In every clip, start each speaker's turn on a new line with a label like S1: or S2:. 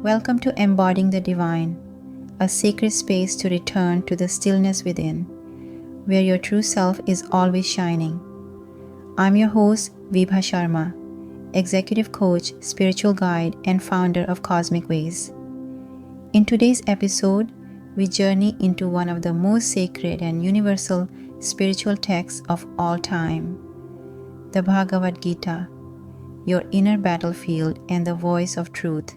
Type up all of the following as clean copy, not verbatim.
S1: Welcome to Embodying the Divine, a sacred space to return to the stillness within, where your true self is always shining. I'm your host, Vibha Sharma, executive coach, spiritual guide, and founder of Cosmic Ways. In today's episode, we journey into one of the most sacred and universal spiritual texts of all time, the Bhagavad Gita, your inner battlefield and the voice of truth.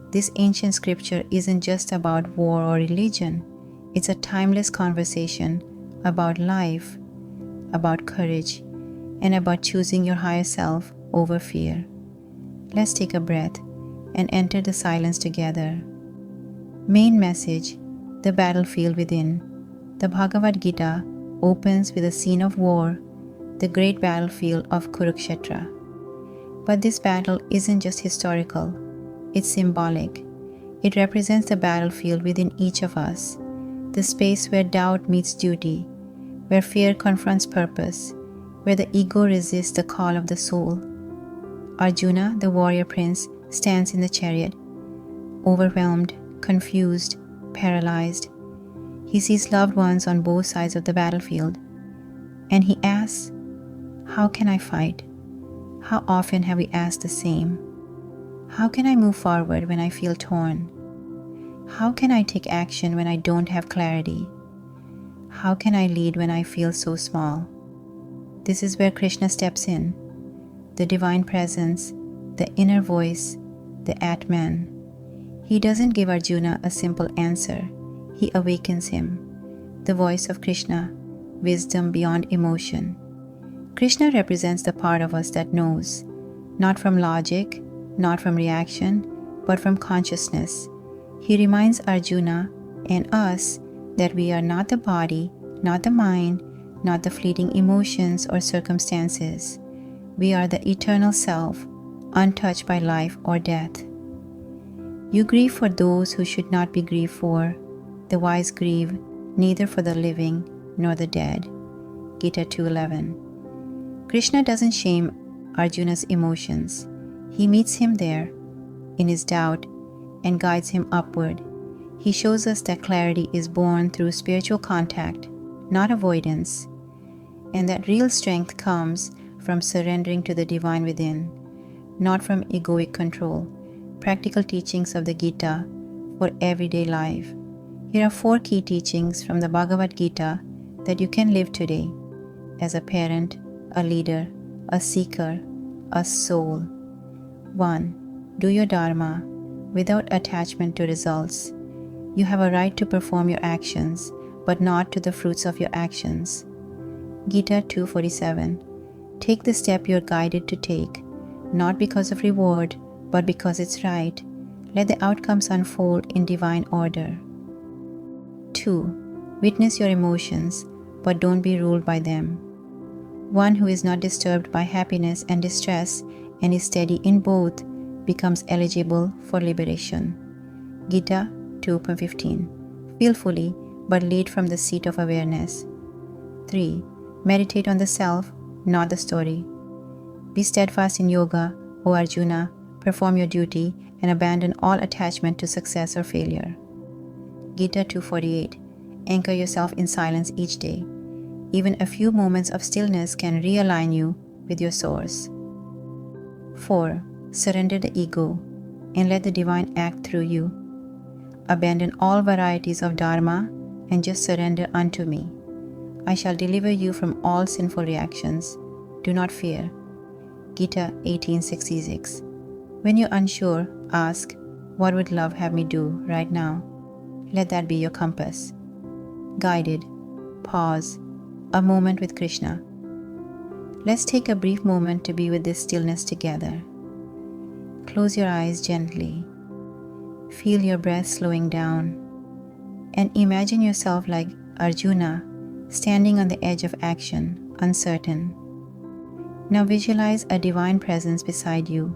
S1: This ancient scripture isn't just about war or religion. It's a timeless conversation about life, about courage, and about choosing your higher self over fear. Let's take a breath and enter the silence together. Main message: the battlefield within. The Bhagavad Gita opens with a scene of war, the great battlefield of Kurukshetra. But this battle isn't just historical. It's symbolic. It represents the battlefield within each of us, the space where doubt meets duty, where fear confronts purpose, where the ego resists the call of the soul. Arjuna, the warrior prince, stands in the chariot, overwhelmed, confused, paralyzed. He sees loved ones on both sides of the battlefield, and he asks, "How can I fight?" How often have we asked the same? How can I move forward when I feel torn? How can I take action when I don't have clarity? How can I lead when I feel so small? This is where Krishna steps in, the divine presence, the inner voice, the Atman. He doesn't give Arjuna a simple answer. He awakens him, the voice of Krishna, wisdom beyond emotion. Krishna represents the part of us that knows, not from logic, not from reaction, but from consciousness. He reminds Arjuna and us that we are not the body, not the mind, not the fleeting emotions or circumstances. We are the eternal self, untouched by life or death. You grieve for those who should not be grieved for. The wise grieve neither for the living nor the dead. Gita 2:11. Krishna doesn't shame Arjuna's emotions. He meets him there, in his doubt, and guides him upward. He shows us that clarity is born through spiritual contact, not avoidance, and that real strength comes from surrendering to the divine within, not from egoic control. Practical teachings of the Gita for everyday life. Here are 4 key teachings from the Bhagavad Gita that you can live today as a parent, a leader, a seeker, a soul. 1. Do your dharma without attachment to results. You have a right to perform your actions, but not to the fruits of your actions. Gita 2:47. Take the step you are guided to take, not because of reward, but because it's right. Let the outcomes unfold in divine order. 2. Witness your emotions, but don't be ruled by them. One who is not disturbed by happiness and distress and is steady in both becomes eligible for liberation. Gita 2:15. Feel fully, but lead from the seat of awareness. 3. Meditate on the self, not the story. Be steadfast in yoga, O Arjuna. Perform your duty and abandon all attachment to success or failure. Gita 2:48. Anchor yourself in silence each day. Even a few moments of stillness can realign you with your source. 4. Surrender the ego and let the divine act through you. Abandon all varieties of dharma and just surrender unto me. I shall deliver you from all sinful reactions. Do not fear. Gita 18:66. When you're unsure, ask, what would love have me do right now? Let that be your compass. Guided. Pause. A moment with Krishna. Let's take a brief moment to be with this stillness together. Close your eyes gently. Feel your breath slowing down. And imagine yourself like Arjuna, standing on the edge of action, uncertain. Now visualize a divine presence beside you,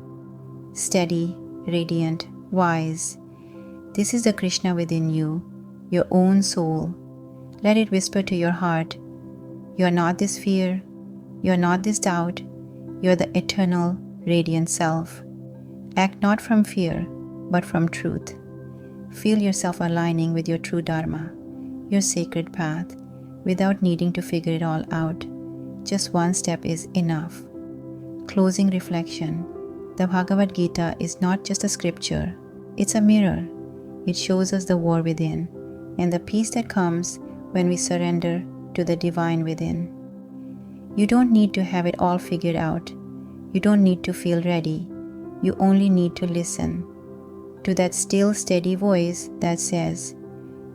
S1: steady, radiant, wise. This is the Krishna within you, your own soul. Let it whisper to your heart, you are not this fear, you are not this doubt, you are the eternal, radiant self. Act not from fear, but from truth. Feel yourself aligning with your true Dharma, your sacred path, without needing to figure it all out. Just one step is enough. Closing reflection. The Bhagavad Gita is not just a scripture, it's a mirror. It shows us the war within and the peace that comes when we surrender to the divine within. You don't need to have it all figured out. You don't need to feel ready. You only need to listen to that still, steady voice that says,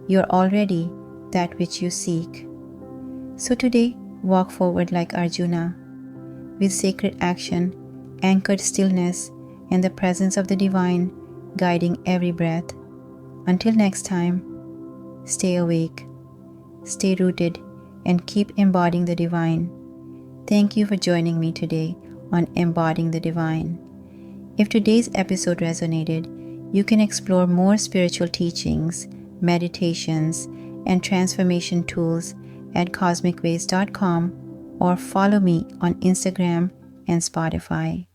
S1: "You're already that which you seek." So today, walk forward like Arjuna, with sacred action, anchored stillness, and the presence of the divine guiding every breath. Until next time, stay awake, stay rooted, and keep embodying the divine. Thank you for joining me today on Embodying the Divine. If today's episode resonated, you can explore more spiritual teachings, meditations, and transformation tools at cosmicways.com or follow me on Instagram and Spotify.